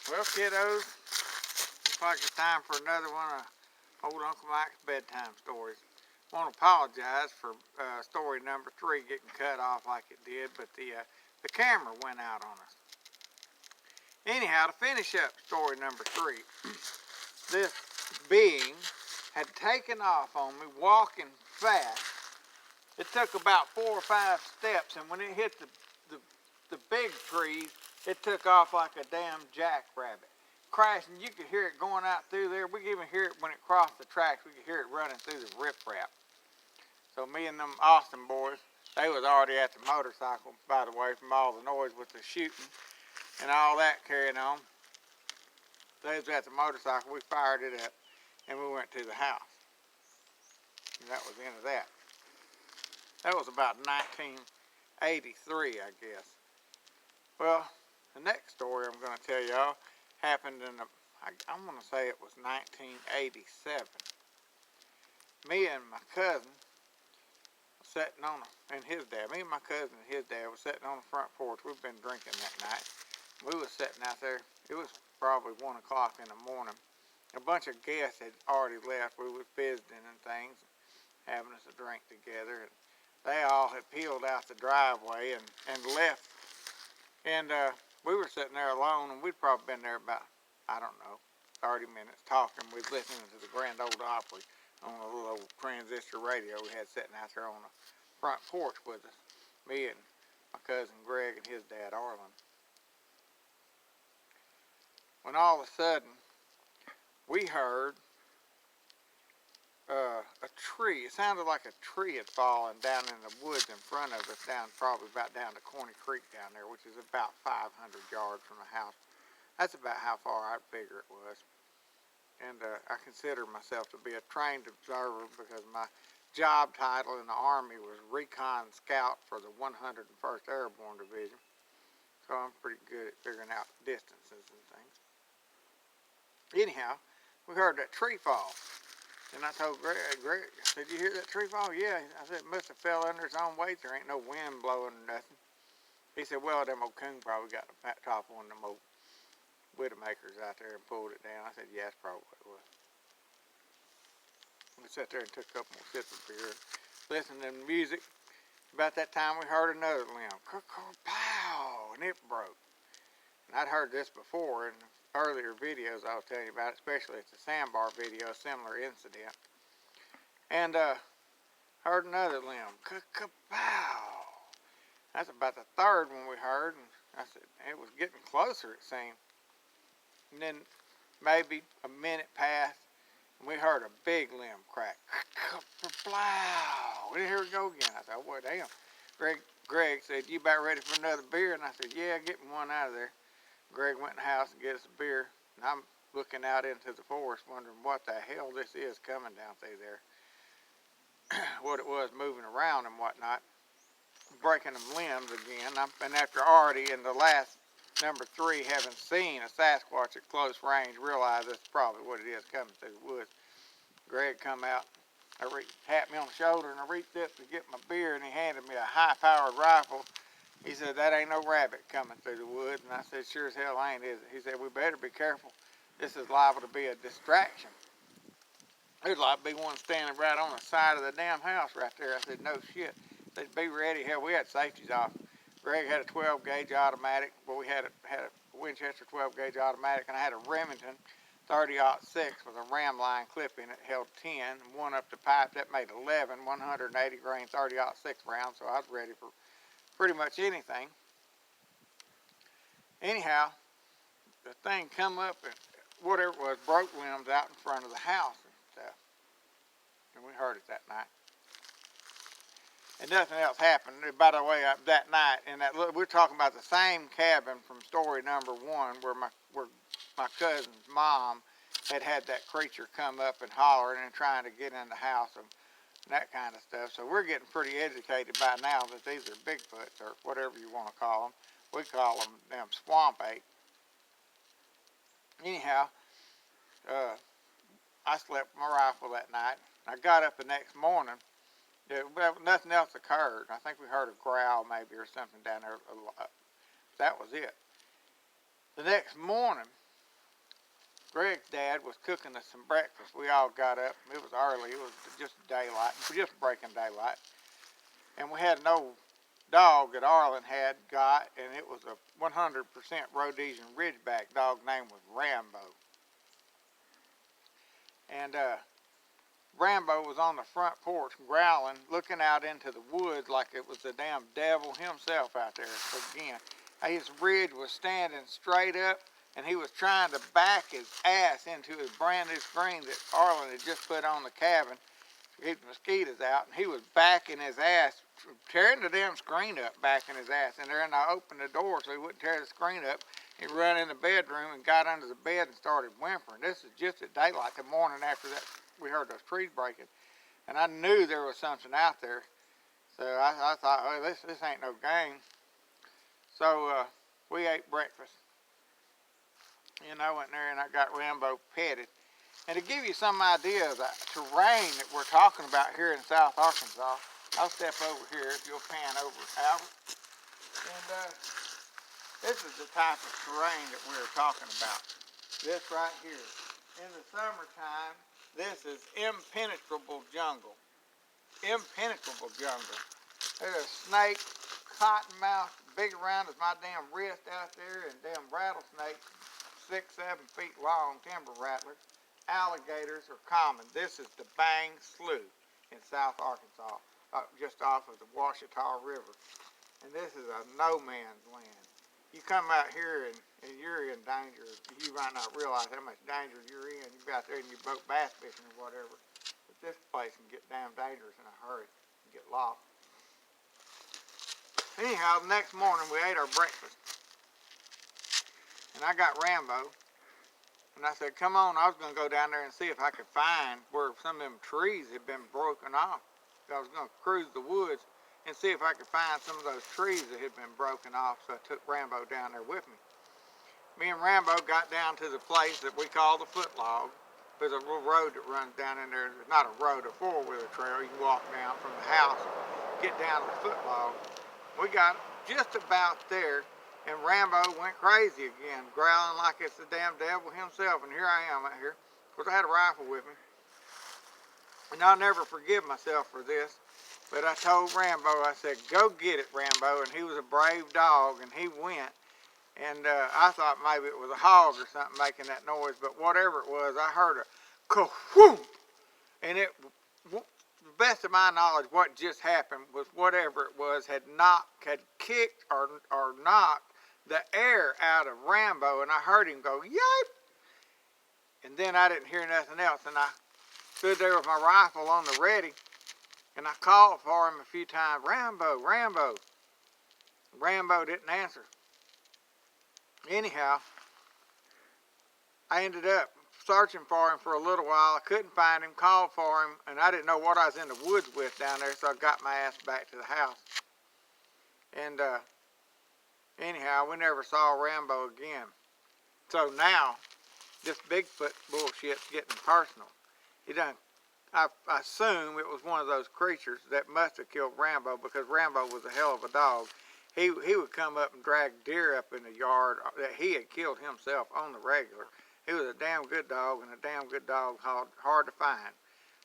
Well, kiddos, looks like it's time for another one of old Uncle Mike's bedtime stories. I want to apologize for story number 3 getting cut off like it did, but the camera went out on us. Anyhow, to finish up story number 3, this being had taken off on me, walking fast. It took about 4 or 5 steps, and when it hit the big trees, it took off like a damn jackrabbit. Crashing, you could hear it going out through there. We could even hear it when it crossed the tracks. We could hear it running through the riprap. So me and them Austin boys, they was already at the motorcycle, by the way, from all the noise with the shooting and all that carrying on. They was at the motorcycle. We fired it up, and we went to the house. And that was the end of that. That was about 1983, I guess. Well, the next story I'm going to tell y'all happened in, I want to say it was 1987. Me and my cousin were sitting on, and his dad, me and my cousin and his dad were sitting on the front porch. We'd been drinking that night. We was sitting out there. It was probably 1 o'clock in the morning. A bunch of guests had already left. We was visiting and things, having us a drink together. And they all had peeled out the driveway and left. And we were sitting there alone, and we'd probably been there about, I don't know, 30 minutes talking. We'd listening to the Grand Ole Opry on a little old transistor radio we had sitting out there on the front porch with us, me and my cousin Greg and his dad Arlen. When all of a sudden, we heard a tree. It sounded like a tree had fallen down in the woods in front of us, probably about down to Corny Creek down there, which is about 500 yards from the house. That's about how far I figure it was. And I consider myself to be a trained observer because my job title in the Army was Recon Scout for the 101st Airborne Division. So I'm pretty good at figuring out distances and things. Anyhow, we heard that tree fall. And I told Greg, I said, "You hear that tree fall?" "Yeah." I said, "It must have fell under its own weight. There ain't no wind blowing or nothing." He said, "Well, them old coon probably got the top of one of them old widowmakers out there and pulled it down." I said, "Yeah, that's probably what it was." We sat there and took a couple more sips of beer, listened to the music. About that time, we heard another limb. Pow! And it broke. And I'd heard this before in earlier videos I was telling you about, especially at the sandbar video, a similar incident. And heard another limb. Pow! That's about the third one we heard, and I said, it was getting closer, it seemed. And then maybe a minute passed, and we heard a big limb crack. Pow! And here we go again. I said, "Oh boy, damn." Greg said, "You about ready for another beer?" And I said, "Yeah, get me one out of there." Greg went in the house and get us a beer, and I'm looking out into the forest wondering what the hell this is coming down through there. What it was moving around and whatnot, breaking them limbs again. And after already in the last number 3 having seen a Sasquatch at close range, realized that's probably what it is coming through the woods. Greg come out, tapped me on the shoulder, and I reached up to get my beer, and he handed me a high-powered rifle. He said, "That ain't no rabbit coming through the woods." And I said, "Sure as hell ain't, is it?" He said, "We better be careful. This is liable to be a distraction. There's liable to be one standing right on the side of the damn house right there." I said, "No shit." He said, "Be ready." Hell, we had safeties off. Greg had a 12-gauge automatic. Well, we had a Winchester 12-gauge automatic, and I had a Remington 30-06 with a ram line clip in it, held 10, and one up the pipe that made 11 180 grain 30-06 rounds, so I was ready for pretty much anything. Anyhow, the thing come up and whatever it was, broke limbs out in front of the house and stuff. And we heard it that night. And nothing else happened. By the way, that night, we're talking about the same cabin from story number 1 where my cousin's mom had that creature come up and hollering and trying to get in the house and that kind of stuff. So we're getting pretty educated by now that these are Bigfoots or whatever you want to call them. We call them swamp ape. Anyhow, I slept with my rifle that night. I got up the next morning. Nothing else occurred. I think we heard a growl maybe or something down there. That was it. The next morning, Greg's dad was cooking us some breakfast. We all got up. It was early. It was just daylight, just breaking daylight. And we had an old dog that Arlen had got, and it was a 100% Rhodesian Ridgeback dog. Name was Rambo. And Rambo was on the front porch growling, looking out into the woods like it was the damn devil himself out there. Again, his bridge was standing straight up, and he was trying to back his ass into his brand new screen that Arlen had just put on the cabin to keep the mosquitoes out, and he was backing his ass, tearing the damn screen up, backing his ass. And then I opened the door so he wouldn't tear the screen up. He ran in the bedroom and got under the bed and started whimpering. This is just at daylight, the morning after that we heard those trees breaking. And I knew there was something out there. So I thought, oh, this ain't no game. So we ate breakfast. And I went there and I got Rambo petted. And to give you some idea of the terrain that we're talking about here in South Arkansas, I'll step over here if you'll pan over, Albert. And this is the type of terrain that we're talking about. This right here. In the summertime, this is impenetrable jungle. Impenetrable jungle. There's a snake, cottonmouth, big around as my damn wrist out there, and damn rattlesnakes, 6, 7 feet long, timber rattlers. Alligators are common. This is the Bang Slough in South Arkansas, just off of the Washita River. And this is a no man's land. You come out here and you're in danger. You might not realize how much danger you're in. You go out there in your boat bass fishing or whatever. But this place can get damn dangerous in a hurry and get lost. Anyhow, the next morning we ate our breakfast. And I got Rambo. And I said, come on, I was going to go down there and see if I could find where some of them trees had been broken off. I was going to cruise the woods and see if I could find some of those trees that had been broken off. So I took Rambo down there with me. Me and Rambo got down to the place that we call the foot log. There's a little road that runs down in there. It's not a road, a four-wheeler trail. You can walk down from the house, get down to the foot log. We got just about there. And Rambo went crazy again, growling like it's the damn devil himself. And here I am out here. Of course, I had a rifle with me. And I'll never forgive myself for this. But I told Rambo, I said, go get it, Rambo. And he was a brave dog, and he went. And I thought maybe it was a hog or something making that noise. But whatever it was, I heard a ka-whoom. And it, the best of my knowledge, what just happened was whatever it was had kicked or knocked the air out of Rambo, and I heard him go, yipe! And then I didn't hear nothing else, and I stood there with my rifle on the ready, and I called for him a few times, Rambo, Rambo. Rambo didn't answer. Anyhow, I ended up searching for him for a little while. I couldn't find him, called for him, and I didn't know what I was in the woods with down there, so I got my ass back to the house. And anyhow, we never saw Rambo again. So now, this Bigfoot bullshit's getting personal. I assume it was one of those creatures that must have killed Rambo, because Rambo was a hell of a dog. He would come up and drag deer up in the yard that he had killed himself on the regular. He was a damn good dog, and a damn good dog hard to find.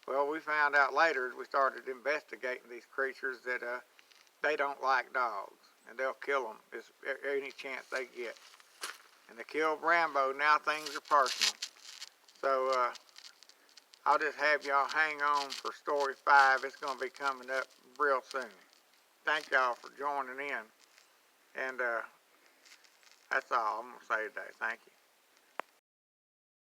Well, we found out later as we started investigating these creatures that they don't like dogs, and they'll kill them any chance they get. And they killed Rambo. Now things are personal. So I'll just have y'all hang on for story 5. It's going to be coming up real soon. Thank y'all for joining in. And that's all I'm going to say today. Thank you.